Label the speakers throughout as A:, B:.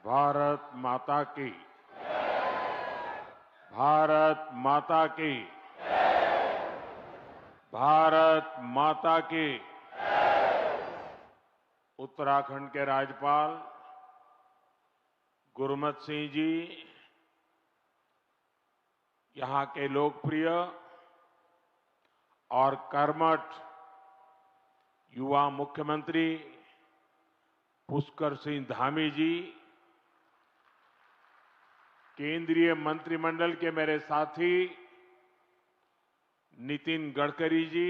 A: भारत माता की। भारत माता की। भारत माता की। उत्तराखंड के राज्यपाल गुरमत सिंह जी, यहां के लोकप्रिय और कर्मठ युवा मुख्यमंत्री पुष्कर सिंह धामी जी, केंद्रीय मंत्रिमंडल के मेरे साथी नितिन गडकरी जी,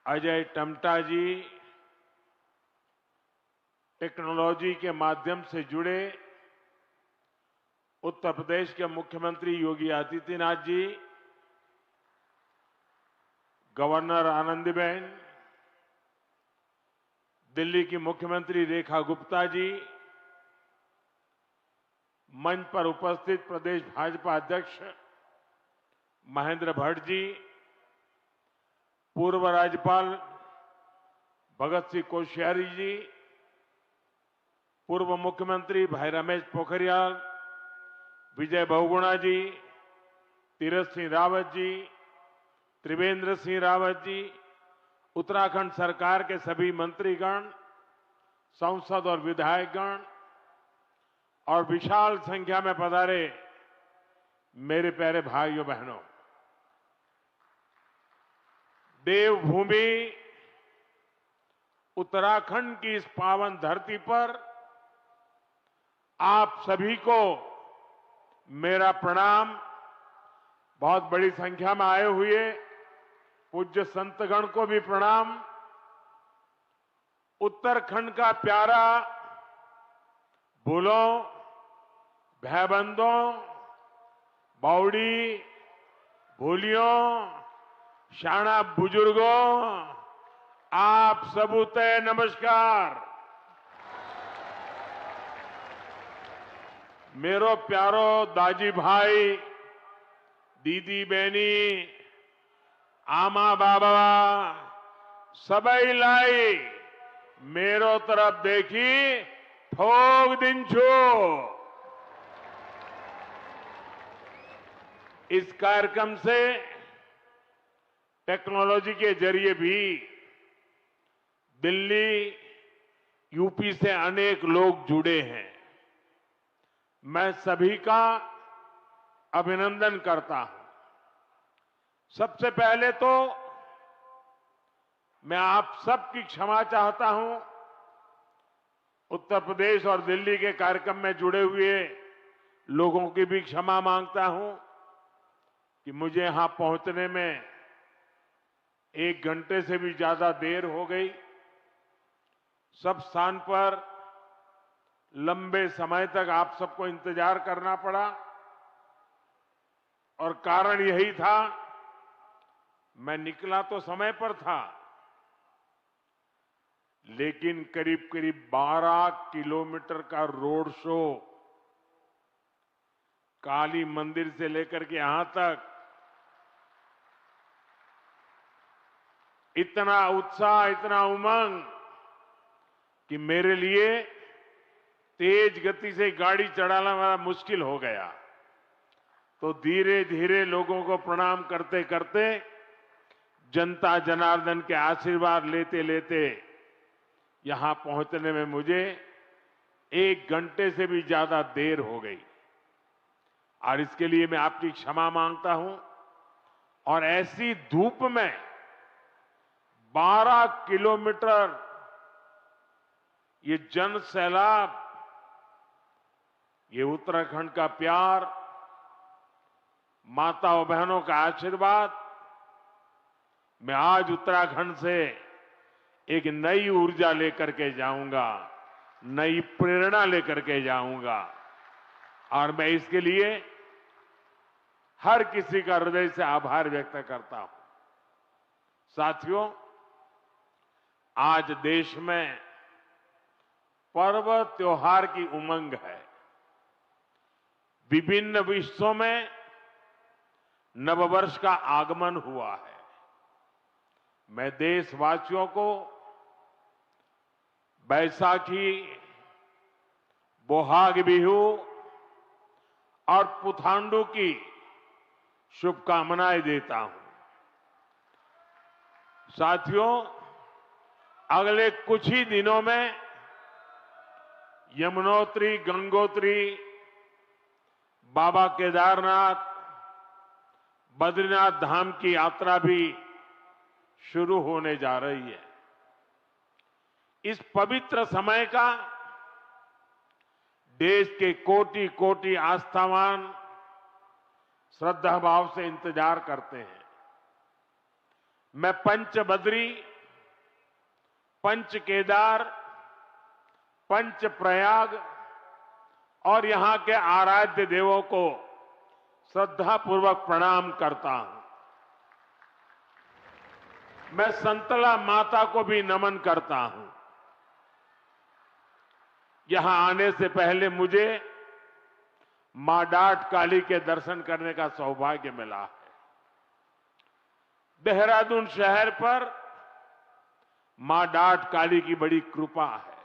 A: अजय टम्टा जी, टेक्नोलॉजी के माध्यम से जुड़े उत्तर प्रदेश के मुख्यमंत्री योगी आदित्यनाथ जी, गवर्नर आनंदीबेन, दिल्ली की मुख्यमंत्री रेखा गुप्ता जी, मंच पर उपस्थित प्रदेश भाजपा अध्यक्ष महेंद्र भट्ट जी, पूर्व राज्यपाल भगत सिंह कोश्यारी जी, पूर्व मुख्यमंत्री भाई रमेश पोखरियाल, विजय बहुगुणा जी, तीरथ सिंह रावत जी, त्रिवेंद्र सिंह रावत जी, उत्तराखंड सरकार के सभी मंत्रीगण, सांसद और विधायकगण और विशाल संख्या में पधारे मेरे प्यारे भाइयों बहनों, देवभूमि उत्तराखंड की इस पावन धरती पर आप सभी को मेरा प्रणाम। बहुत बड़ी संख्या में आए हुए पूज्य संतगण को भी प्रणाम। उत्तराखंड का प्यारा भूलों, भैबंदों, बावड़ी, भूलियों, शाना बुजुर्गों, आप सबूते नमस्कार। मेरो प्यारो दाजी भाई, दीदी बहनी, आमा बाबा, सबई लाई मेरो तरफ देखी ठोक दिन छो। इस कार्यक्रम से टेक्नोलॉजी के जरिए भी दिल्ली, यूपी से अनेक लोग जुड़े हैं। मैं सभी का अभिनंदन करता हूं। सबसे पहले तो मैं आप सबकी क्षमा चाहता हूं। उत्तर प्रदेश और दिल्ली के कार्यक्रम में जुड़े हुए लोगों की भी क्षमा मांगता हूं कि मुझे यहां पहुंचने में 1 घंटे से भी ज्यादा देर हो गई। सब स्थान पर लंबे समय तक आप सबको इंतजार करना पड़ा और कारण यही था, मैं निकला तो समय पर था, लेकिन करीब करीब 12 किलोमीटर का रोड शो काली मंदिर से लेकर के यहां तक, इतना उत्साह, इतना उमंग कि मेरे लिए तेज गति से गाड़ी चलाना बड़ा मुश्किल हो गया। तो धीरे धीरे लोगों को प्रणाम करते करते, जनता जनार्दन के आशीर्वाद लेते लेते यहां पहुंचने में मुझे 1 घंटे से भी ज्यादा देर हो गई और इसके लिए मैं आपकी क्षमा मांगता हूं। और ऐसी धूप में 12 किलोमीटर ये जन सैलाब, ये उत्तराखंड का प्यार, माताओं बहनों का आशीर्वाद, मैं आज उत्तराखंड से एक नई ऊर्जा लेकर के जाऊंगा, नई प्रेरणा लेकर के जाऊंगा और मैं इसके लिए हर किसी का हृदय से आभार व्यक्त करता हूं। साथियों, आज देश में पर्व त्योहार की उमंग है। विभिन्न विश्वों में नववर्ष का आगमन हुआ है। मैं देशवासियों को बैसाखी, बोहाग बिहू और पुथांडु की शुभकामनाएं देता हूं। साथियों, अगले कुछ ही दिनों में यमुनोत्री, गंगोत्री, बाबा केदारनाथ, बद्रीनाथ धाम की यात्रा भी शुरू होने जा रही है। इस पवित्र समय का देश के कोटि कोटि आस्थावान श्रद्धा भाव से इंतजार करते हैं। मैं पंच बद्री, पंच केदार, पंच प्रयाग और यहां के आराध्य देवों को श्रद्धापूर्वक प्रणाम करता हूं। मैं संतला माता को भी नमन करता हूं। यहां आने से पहले मुझे मां डाट काली के दर्शन करने का सौभाग्य मिला है। देहरादून शहर पर मां डाट काली की बड़ी कृपा है।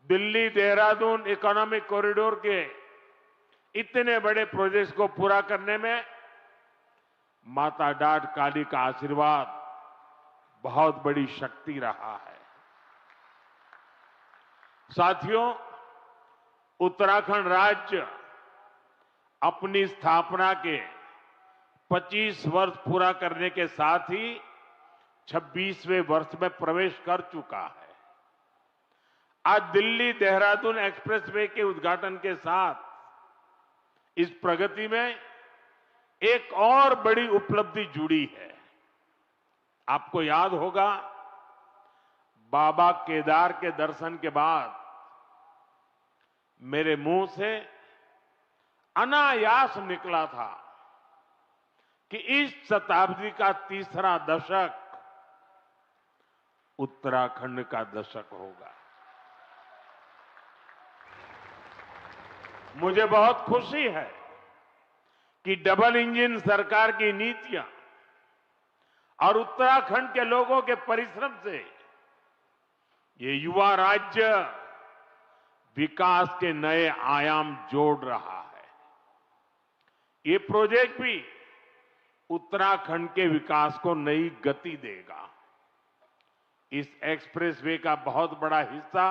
A: दिल्ली देहरादून इकोनॉमिक कॉरिडोर के इतने बड़े प्रोजेक्ट्स को पूरा करने में माता डाट काली का आशीर्वाद बहुत बड़ी शक्ति रहा है। साथियों, उत्तराखंड राज्य अपनी स्थापना के 25 वर्ष पूरा करने के साथ ही 26वें वर्ष में प्रवेश कर चुका है। आज दिल्ली देहरादून एक्सप्रेसवे के उद्घाटन के साथ इस प्रगति में एक और बड़ी उपलब्धि जुड़ी है। आपको याद होगा, बाबा केदार के दर्शन के बाद मेरे मुंह से अनायास निकला था कि इस शताब्दी का तीसरा दशक उत्तराखंड का दशक होगा। मुझे बहुत खुशी है कि डबल इंजन सरकार की नीतियां और उत्तराखंड के लोगों के परिश्रम से ये युवा राज्य विकास के नए आयाम जोड़ रहा है। ये प्रोजेक्ट भी उत्तराखंड के विकास को नई गति देगा। इस एक्सप्रेसवे का बहुत बड़ा हिस्सा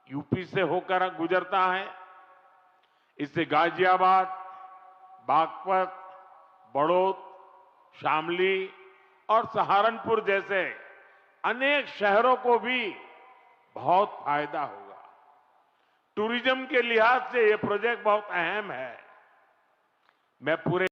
A: यूपी से होकर गुजरता है। इससे गाजियाबाद, बागपत, बड़ौद, शामली और सहारनपुर जैसे अनेक शहरों को भी बहुत फायदा होगा। टूरिज्म के लिहाज से यह प्रोजेक्ट बहुत अहम है। मैं पूरे